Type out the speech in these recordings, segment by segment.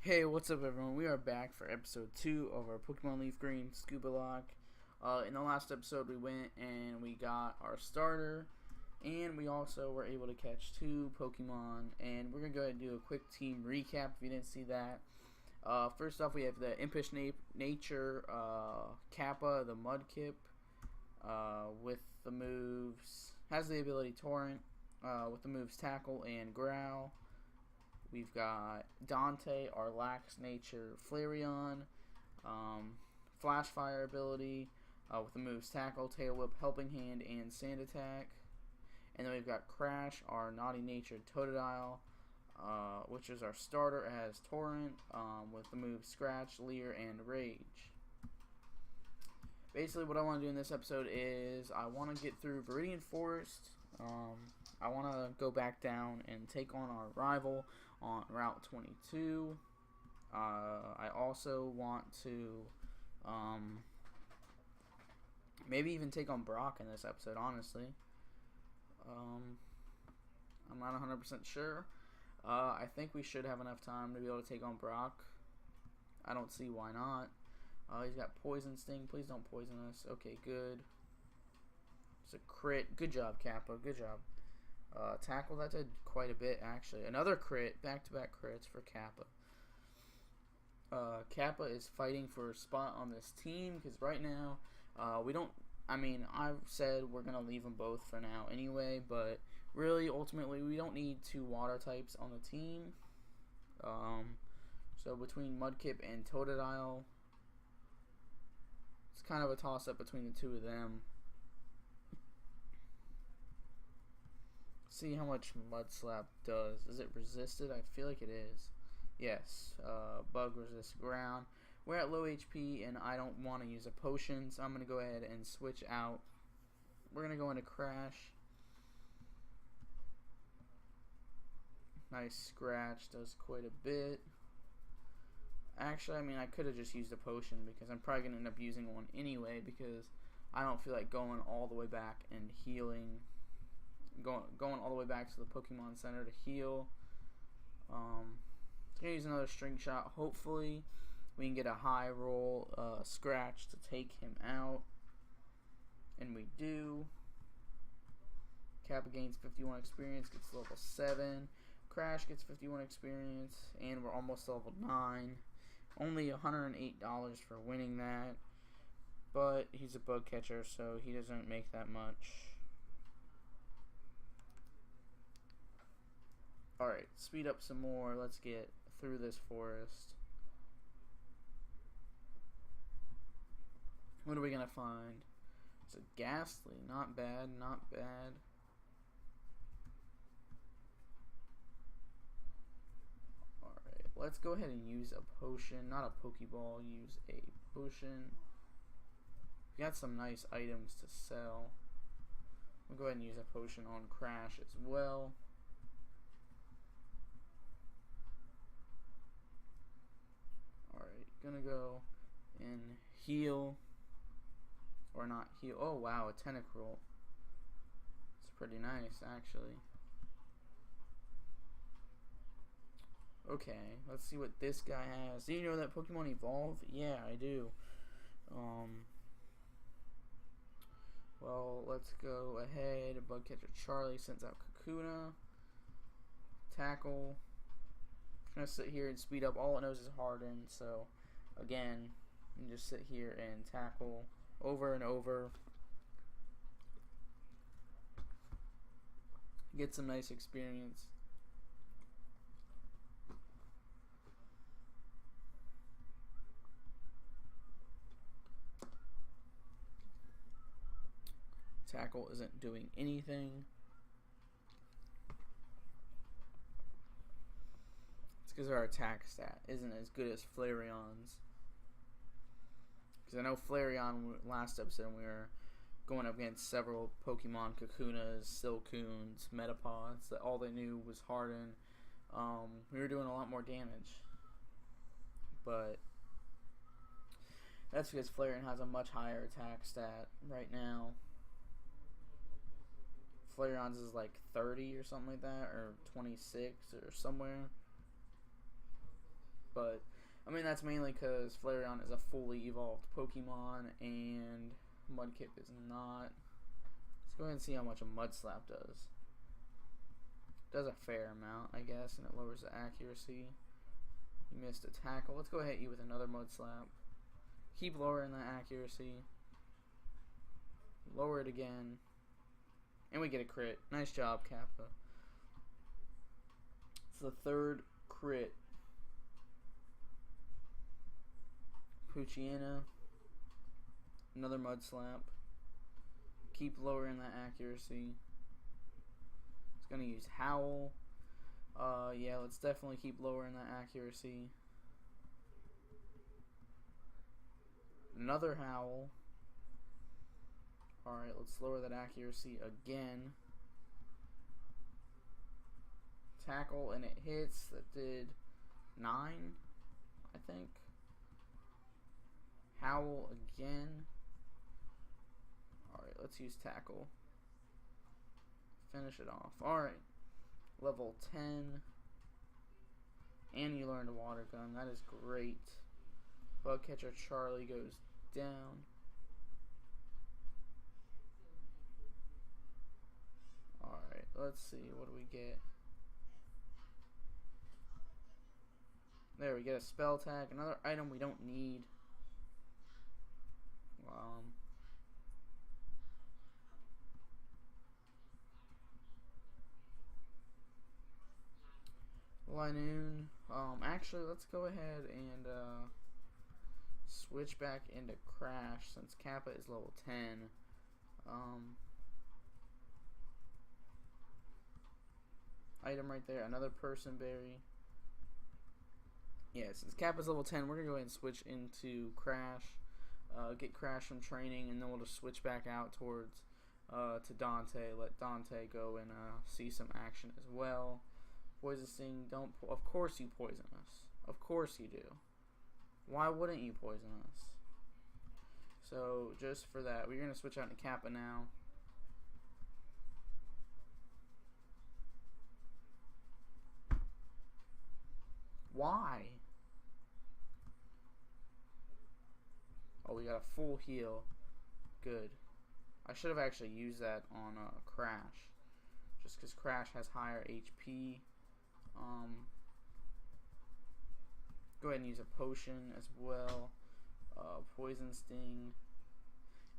Hey, what's up everyone? We are back for episode 2 of our Pokemon LeafGreen ScubaLocke. In the last episode we went and we got our starter, and we also were able to catch 2 Pokemon, and we're going to go ahead and do a quick team recap if you didn't see that. First off, we have the Impish Nature Kappa, the Mudkip, with the moves, has the ability Torrent, with the moves Tackle and Growl. We've got Dante, our Lax Nature Flareon, Flash Fire ability with the moves Tackle, Tail Whip, Helping Hand, and Sand Attack. And then we've got Crash, our Naughty Natured Totodile, which is our starter. It has Torrent with the moves Scratch, Leer, and Rage. Basically, what I want to do in this episode is I want to get through Viridian Forest. I want to go back down and take on our rival on Route 22. I also want to maybe even take on Brock in this episode, honestly. I'm not 100% sure. I think we should have enough time to be able to take on Brock. I don't see why not. He's got Poison Sting. Please don't poison us. Okay, good. It's a crit. Good job, Kappa. Good job. Tackle, that did quite a bit, actually. Another crit. Back-to-back crits for Kappa. Kappa is fighting for a spot on this team because right now we don't... I mean, I've said we're going to leave them both for now anyway, but really, ultimately, we don't need 2 water types on the team. So between Mudkip and Totodile, it's kind of a toss-up between the 2 of them. See how much Mud Slap does. Is it resisted? I feel like it is. Yes. Bug resist ground. We're at low HP, and I don't want to use a potion, so I'm going to go ahead and switch out. We're going to go into Crash. Nice Scratch. Does quite a bit. Actually, I mean, I could have just used a potion because I'm probably going to end up using one anyway because I don't feel like going all the way back and healing. Going all the way back to the Pokemon Center to heal. Gonna use another String Shot. Hopefully, we can get a high roll Scratch to take him out. And we do. Kappa gains 51 experience, gets level 7. Crash gets 51 experience, and we're almost level 9. Only $108 for winning that, but he's a bug catcher, so he doesn't make that much. Alright, speed up some more. Let's get through this forest. What are we going to find? It's a Ghastly. Not bad, not bad. Alright, let's go ahead and use a potion. Not a Pokeball, use a potion. We got some nice items to sell. We'll go ahead and use a potion on Crash as well. Alright, gonna go and heal. Or not heal. Oh wow, a Tentacruel. It's pretty nice, actually. Okay, let's see what this guy has. Do you know that Pokemon evolve? Yeah, I do. Well, let's go ahead. Bugcatcher Charlie sends out Kakuna. Tackle. I'm gonna sit here and speed up. All it knows is Harden, so again, you can just sit here and tackle over and over. Get some nice experience. Tackle isn't doing anything. Because our attack stat isn't as good as Flareon's. Because I know Flareon, last episode, we were going up against several Pokemon, Kakunas, Silcoons, Metapods, that all they knew was Harden. We were doing a lot more damage. But that's because Flareon has a much higher attack stat right now. Flareon's is like 30 or something like that, or 26 or somewhere. but I mean that's mainly because Flareon is a fully evolved Pokemon and Mudkip is not. Let's go ahead and see how much a Mud Slap does. Does a fair amount, I guess, and it lowers the accuracy. You missed a tackle. Let's go ahead and hit you with another Mud Slap. Keep lowering the accuracy. Lower it again. And we get a crit. Nice job, Kappa. It's the third crit. Poochyena. Another Mud Slap. Keep lowering that accuracy. It's going to use Howl. Yeah, let's definitely keep lowering that accuracy. Another Howl. Alright, let's lower that accuracy again. Tackle, and it hits. That did 9, I think. Howl again. Alright, let's use Tackle. Finish it off. Alright. Level 10. And you learned a Water Gun. That is great. Bugcatcher Charlie goes down. Alright, let's see. What do we get? There, we get a Spell Tag. Another item we don't need. Linoon. Actually, let's go ahead and switch back into Crash since Kappa is level 10. Item right there. Another Person Berry. Yeah, since Kappa's level 10, we're going to go ahead and switch into Crash. Get Crash from training, and then we'll just switch back out towards to Dante. Let Dante go and see some action as well. Poison Sting, of course you poison us. Of course you do. Why wouldn't you poison us? So, just for that, we're going to switch out to Kappa now. Why? Oh, we got a full heal. Good. I should have actually used that on Crash. Just because Crash has higher HP. Go ahead and use a potion as well. Poison Sting.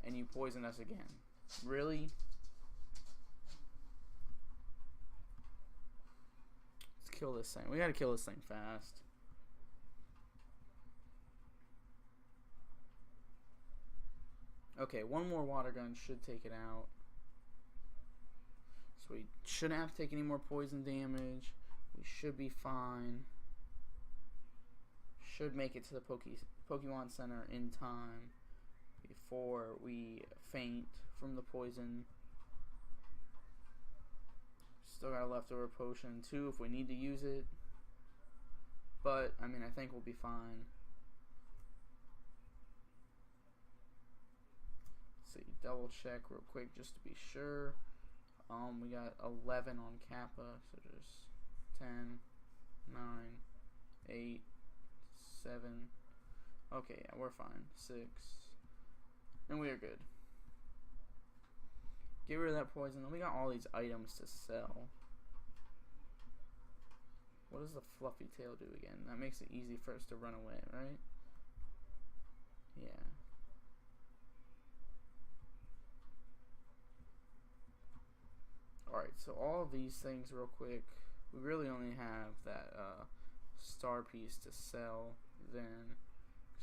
And you poison us again. Really? Let's kill this thing. We gotta kill this thing fast. Okay, one more Water Gun should take it out. So we shouldn't have to take any more poison damage. We should be fine. Should make it to the Pokemon Center in time before we faint from the poison. Still got a leftover potion too if we need to use it. But, I mean, I think we'll be fine. Let's see, double check real quick just to be sure. We got 11 on Kappa, so just 10, 9, 8, 7. Okay, yeah, we're fine. 6. And we are good. Get rid of that poison. And we got all these items to sell. What does the fluffy tail do again? That makes it easy for us to run away, right? Yeah. Alright, so all of these things real quick. We really only have that star piece to sell then.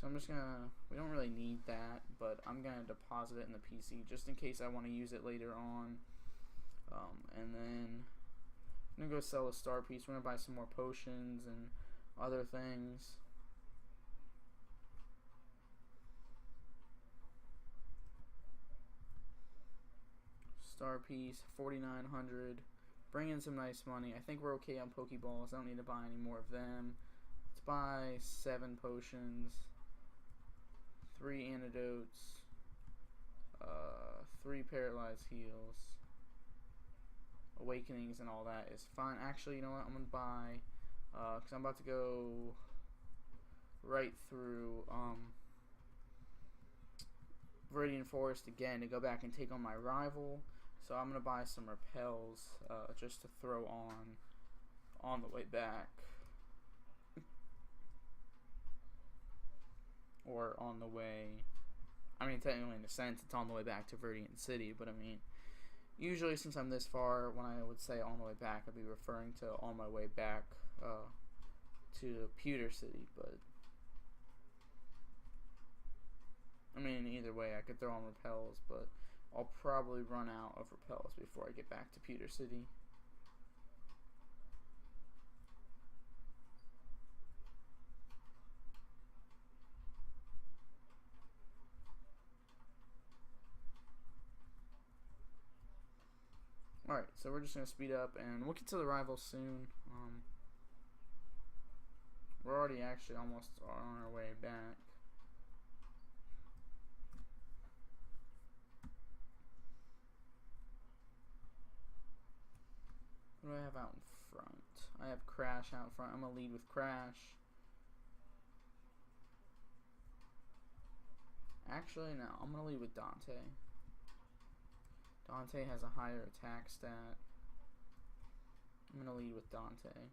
So I'm just gonna, we don't really need that, but I'm gonna deposit it in the PC just in case I want to use it later on. And then I'm gonna go sell a star piece. We're gonna buy some more potions and other things. Star piece, 4,900. Bring in some nice money. I think we're okay on Pokeballs. I don't need to buy any more of them. Let's buy 7 potions, 3 antidotes, 3 paralyzed heals, awakenings, and all that is fine. Actually, you know what? I'm gonna buy because I'm about to go right through Viridian Forest again to go back and take on my rival. So I'm gonna buy some repels just to throw on the way back, or on the way. I mean, technically, in a sense, it's on the way back to Viridian City, but I mean, usually since I'm this far, when I would say on the way back, I'd be referring to on my way back to Pewter City, but I mean, either way, I could throw on repels, but I'll probably run out of repels before I get back to Pewter City. Alright, so we're just going to speed up, and we'll get to the rivals soon. We're already actually almost on our way back. What do I have out in front? I have Crash out front. I'm going to lead with Crash. Actually, no. I'm going to lead with Dante. Dante has a higher attack stat. I'm going to lead with Dante.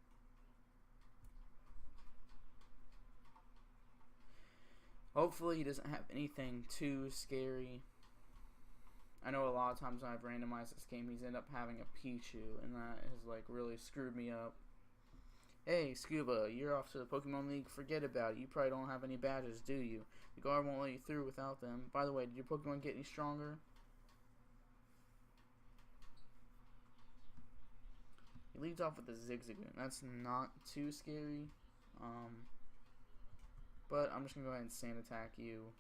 Hopefully he doesn't have anything too scary. I know a lot of times when I've randomized this game, he's ended up having a Pichu, and that has like really screwed me up. Hey, Scuba, you're off to the Pokemon League. Forget about it. You probably don't have any badges, do you? The guard won't let you through without them. By the way, did your Pokemon get any stronger? He leads off with a Zigzagoon. That's not too scary. But I'm just going to go ahead and Sand Attack you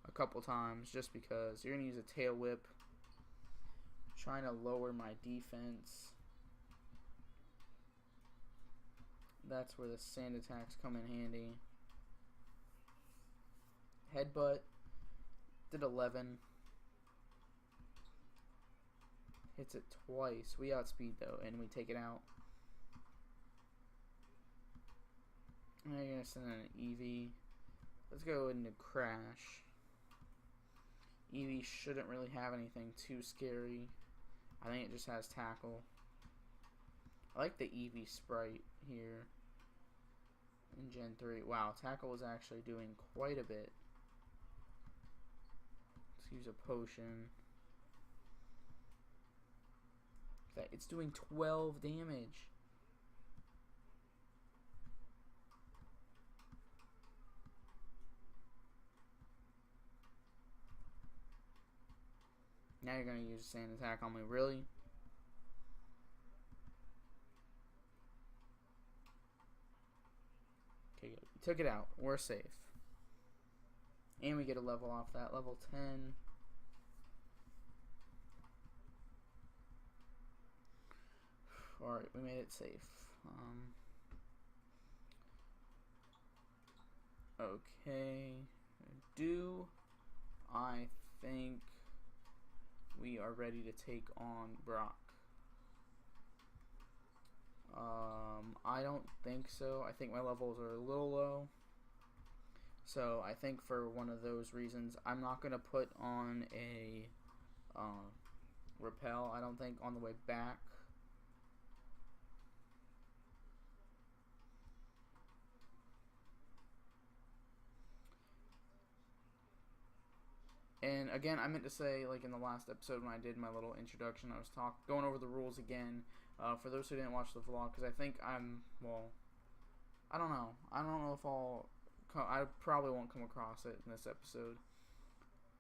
a couple times just because. You're going to use a Tail Whip. Trying to lower my defense. That's where the Sand Attacks come in handy. Headbutt. Did 11. Hits it twice. We outspeed though, and we take it out. Now you're going to send in an Eevee. Let's go into Crash. Eevee shouldn't really have anything too scary. I think it just has Tackle. I like the Eevee sprite here in Gen 3. Wow, Tackle is actually doing quite a bit. Let's use a potion. It's doing 12 damage. Now you're going to use Sand Attack on me, really? Okay, good. We took it out. We're safe. And we get a level off that. Level 10. Alright, we made it safe. Okay. I think we are ready to take on Brock. I don't think so. I think my levels are a little low. So I think for one of those reasons, I'm not going to put on a repel, I don't think, on the way back. And again, I meant to say, like in the last episode when I did my little introduction, I was going over the rules again. For those who didn't watch the vlog, because I think well, I don't know. I don't know if I probably won't come across it in this episode.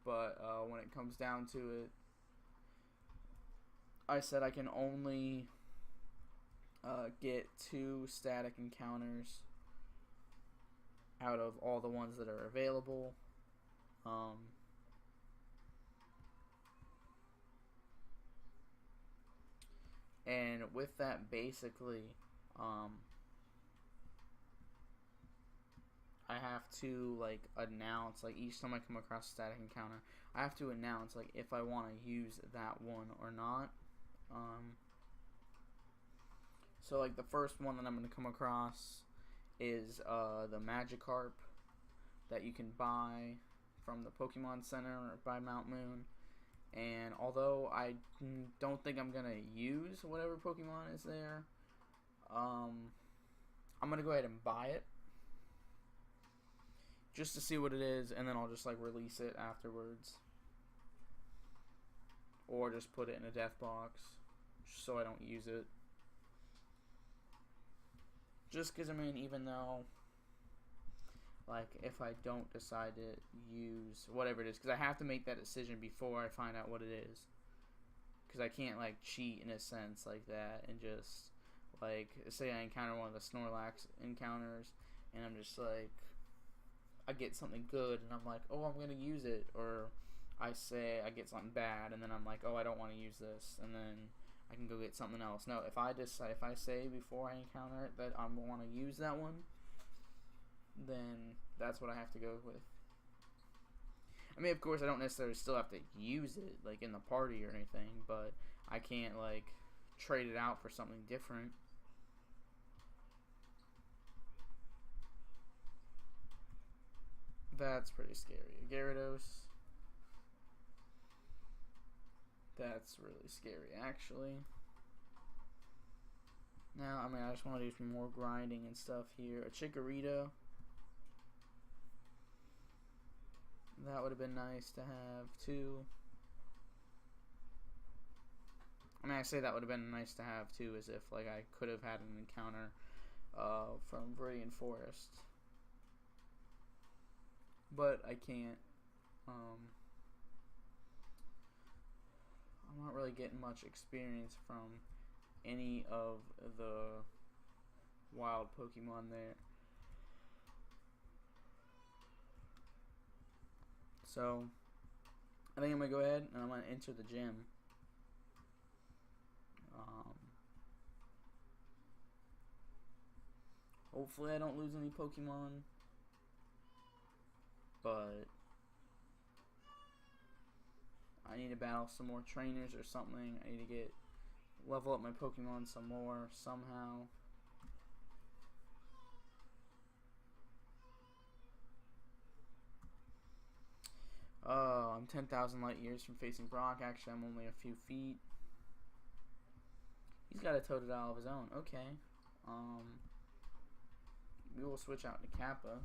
But when it comes down to it, I said I can only get 2 static encounters out of all the ones that are available. And with that, basically, I have to, like, announce, like, each time I come across a static encounter, I have to announce, like, if I want to use that one or not. So, like, the first one that I'm going to come across is the Magikarp that you can buy from the Pokemon Center or by Mount Moon. And although I don't think I'm gonna use whatever Pokemon is there, I'm gonna go ahead and buy it just to see what it is, and then I'll just like release it afterwards, or just put it in a death box so I don't use it. Just because, I mean, even though, like, if I don't decide to use whatever it is, because I have to make that decision before I find out what it is. Because I can't, like, cheat in a sense like that and just, like, say I encounter one of the Snorlax encounters, and I'm just like, I get something good, and I'm like, oh, I'm going to use it. Or I say I get something bad, and then I'm like, oh, I don't want to use this, and then I can go get something else. No, if I say before I encounter it that I want to use that one, then that's what I have to go with. I mean, of course, I don't necessarily still have to use it, like, in the party or anything, but I can't, like, trade it out for something different. That's pretty scary. Gyarados. That's really scary, actually. Now, I mean, I just want to do some more grinding and stuff here. A Chikorita. That would have been nice to have, too. I mean, I say that would have been nice to have, too, as if, like, I could have had an encounter from Viridian Forest. But I can't. I'm not really getting much experience from any of the wild Pokemon there. So, I think I'm going to go ahead and I'm going to enter the gym. Hopefully I don't lose any Pokemon. But I need to battle some more trainers or something. I need to level up my Pokemon some more somehow. Oh, I'm 10,000 light years from facing Brock. Actually, I'm only a few feet. He's got a Totodile of his own. Okay. We will switch out to Kappa.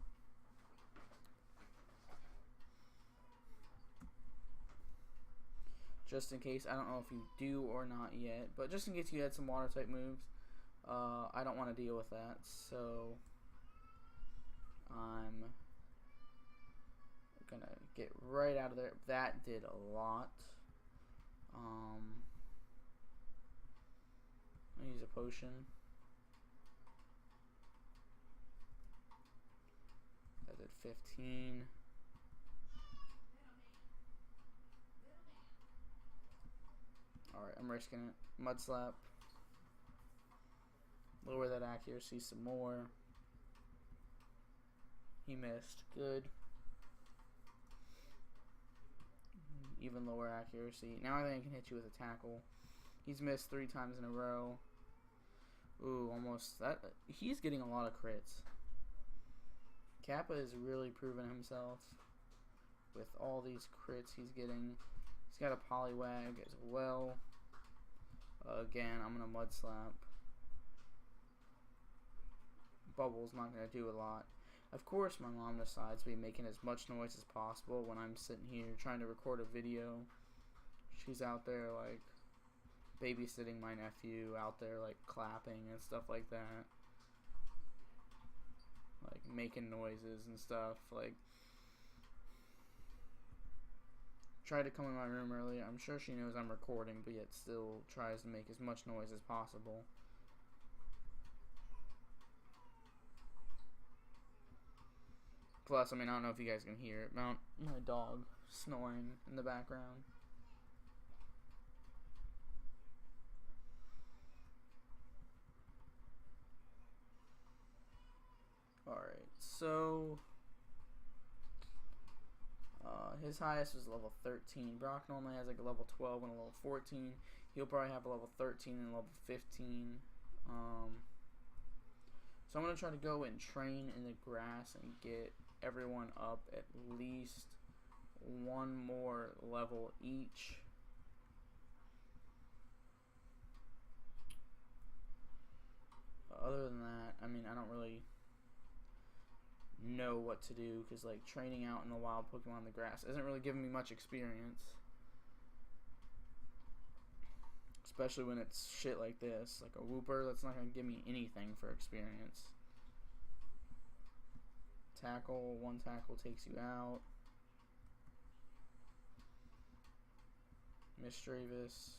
Just in case. I don't know if you do or not yet, but just in case you had some water type moves, I don't want to deal with that, so I'm gonna get right out of there. That did a lot. I'll use a potion. That did 15. Alright, I'm risking it. Mud Slap. Lower that accuracy some more. He missed. Good. Even lower accuracy. Now I think I can hit you with a tackle. He's missed 3 times in a row. Ooh, almost. He's getting a lot of crits. Kappa is really proving himself with all these crits he's getting. He's got a Poliwag as well. Again, I'm going to Mud Slap. Bubble's not going to do a lot. Of course, my mom decides to be making as much noise as possible when I'm sitting here trying to record a video. She's out there, like, babysitting my nephew, out there, like, clapping and stuff like that. Like, making noises and stuff. Like, tried to come in my room earlier. I'm sure she knows I'm recording, but yet still tries to make as much noise as possible. Plus, I mean, I don't know if you guys can hear it. My dog snoring in the background. Alright, so his highest was level 13. Brock normally has like a level 12 and a level 14. He'll probably have a level 13 and a level 15. So I'm going to try to go and train in the grass and get everyone up at least one more level each. Other than that, I mean, I don't really know what to do, because like training out in the wild Pokemon in the grass isn't really giving me much experience, especially when it's shit like this, like a Wooper. That's not gonna give me anything for experience. Tackle, one tackle takes you out. Mischievous,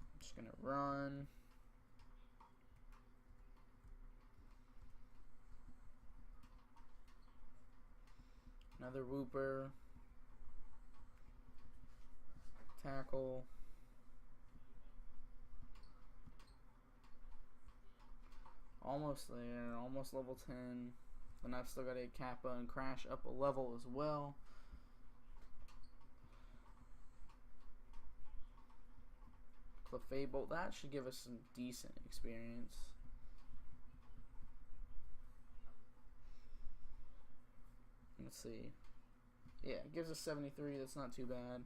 I'm just gonna run. Another Wooper. Tackle. Almost there. Almost level 10. Then I've still got a Kappa and Crash up a level as well. Clefable. That should give us some decent experience. Let's see. Yeah, it gives us 73. That's not too bad.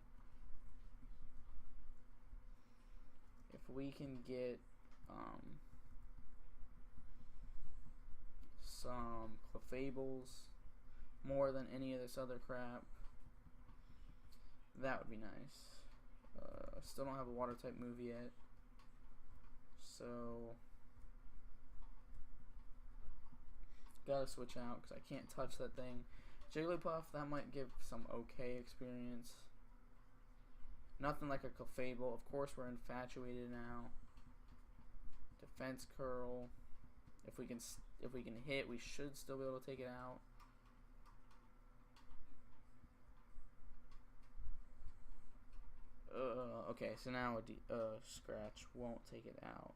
If we can get some Clefables more than any of this other crap, that would be nice. Still don't have a water type move yet, so gotta switch out because I can't touch that thing. Jigglypuff, that might give some okay experience. Nothing like a Clefable. Of course, we're infatuated now. Defense curl. If we can hit, we should still be able to take it out. Okay, so now a scratch won't take it out.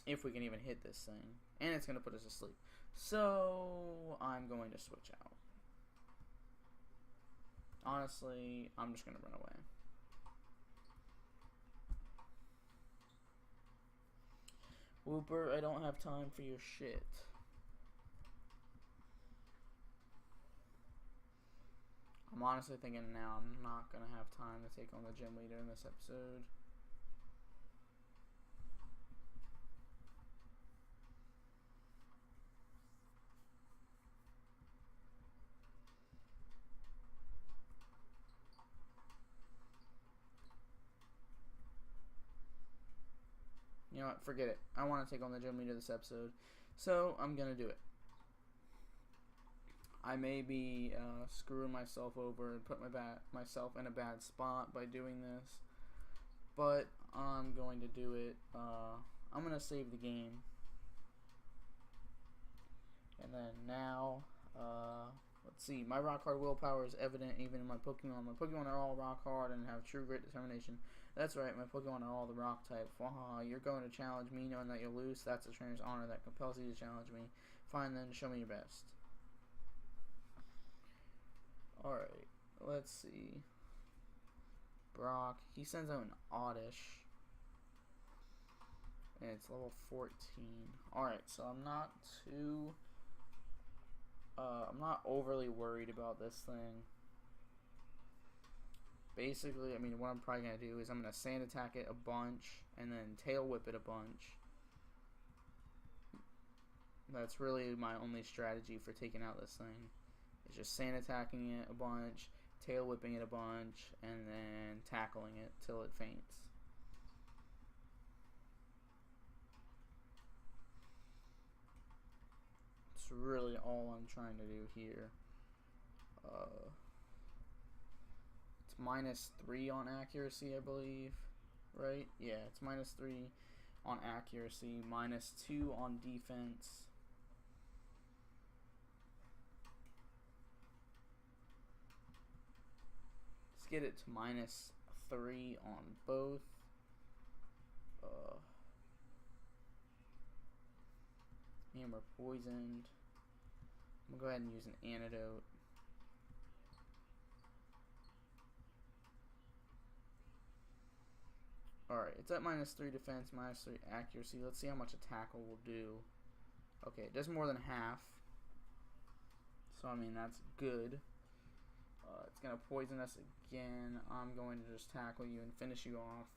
If we can even hit this thing. And it's going to put us asleep. So, I'm going to switch out. Honestly, I'm just going to run away. Wooper, I don't have time for your shit. I'm honestly thinking now I'm not going to have time to take on the gym leader in this episode. You know what? Forget it. I want to take on the gym leader this episode, so I'm going to do it. I may be screwing myself over and put myself in a bad spot by doing this, but I'm going to do it. I'm going to save the game. And then now, let's see. My rock hard willpower is evident even in my Pokemon. My Pokemon are all rock hard and have true grit determination. That's right, my Pokemon are all the rock type. You're going to challenge me knowing that you'll lose? That's a trainer's honor that compels you to challenge me. Fine then, show me your best. Alright, let's see. Brock, he sends out an Oddish. And it's level 14. Alright, so I'm not overly worried about this thing. Basically, I mean, what I'm probably going to do is I'm going to Sand Attack it a bunch and then Tail Whip it a bunch. That's really my only strategy for taking out this thing. It's just Sand Attacking it a bunch, Tail Whipping it a bunch, and then tackling it till it faints. It's really all I'm trying to do here. It's -3 on accuracy, I believe. Right? Yeah, it's -3 on accuracy, -2 on defense. Let's get it to -3 on both. And we're poisoned. I'm gonna go ahead and use an antidote. Alright, it's at -3 defense, -3 accuracy. Let's see how much a tackle will do. Okay, it does more than half. So, I mean, that's good. It's going to poison us again. I'm going to just tackle you and finish you off.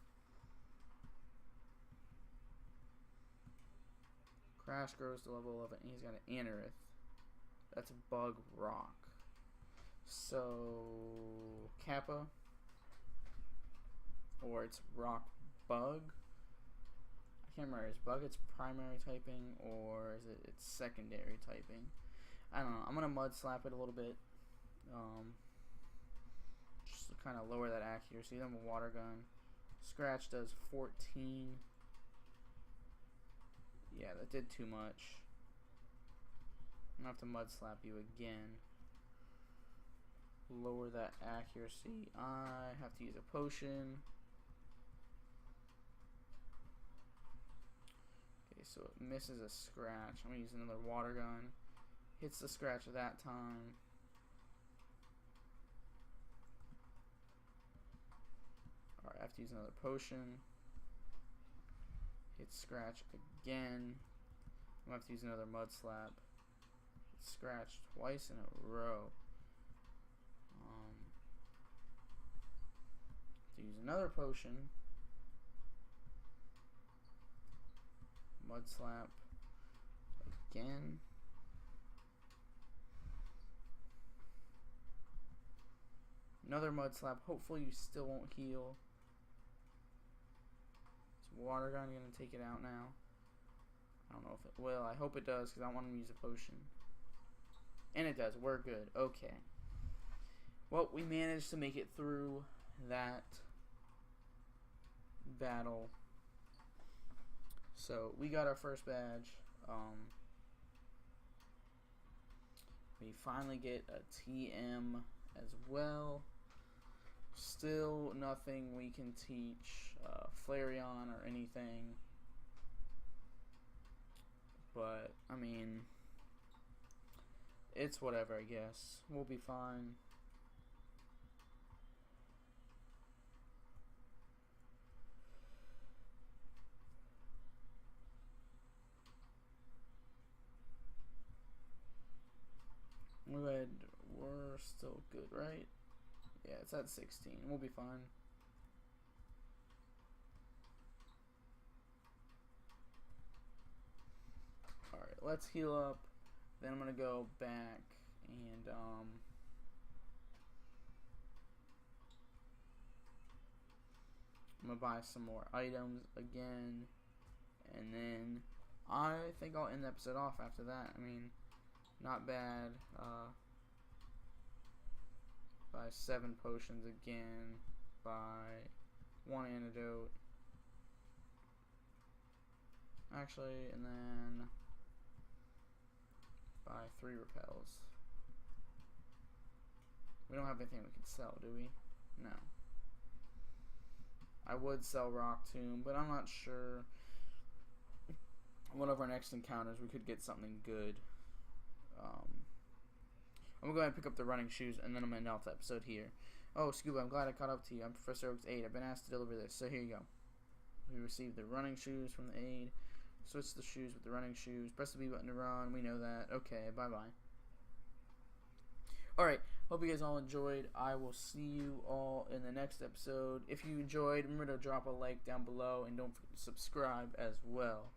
Crash grows to level 11. He's got an Anorith. That's a bug rock. So, Kappa. Or it's rock bug. I can't remember. Is bug its primary typing or is it its secondary typing? I don't know. I'm going to mud slap it a little bit. Just to kind of lower that accuracy. Then a water gun. Scratch does 14. Yeah, that did too much. I'm going to have to mud slap you again. Lower that accuracy. I have to use a potion. Okay, so it misses a scratch. I'm going to use another water gun. Hits the scratch that time. Alright, I have to use another potion. Hit scratch again. I'm going to have to use another mud slap. Hit scratch twice in a row. To use another potion. Mud slap again. Another mud slap. Hopefully you still won't heal. Is water gun gonna take it out now? I don't know if it will. I hope it does because I want to use a potion. And it does. We're good. Okay. Well, we managed to make it through that battle. So we got our first badge. We finally get a TM as well. Still nothing we can teach Flareon or anything. But, I mean, it's whatever, I guess. We'll be fine. We're still good, right? Yeah, it's at 16. We'll be fine. Alright, let's heal up. Then I'm going to go back and I'm going to buy some more items again. And then I think I'll end the episode off after that. I mean, not bad. Buy 7 potions again. Buy 1 antidote. Actually, and then buy 3 repels. We don't have anything we can sell, do we? No. I would sell Rock Tomb, but I'm not sure. One of our next encounters, we could get something good. I'm going to go ahead and pick up the running shoes, and then I'm going to end off the episode here. Oh, Scuba, I'm glad I caught up to you. I'm Professor Oak's aide. I've been asked to deliver this, so here you go. We received the running shoes from the aide. Switch the shoes with the running shoes. Press the B button to run. We know that. Okay, bye-bye. Alright, hope you guys all enjoyed. I will see you all in the next episode. If you enjoyed, remember to drop a like down below, and don't forget to subscribe as well.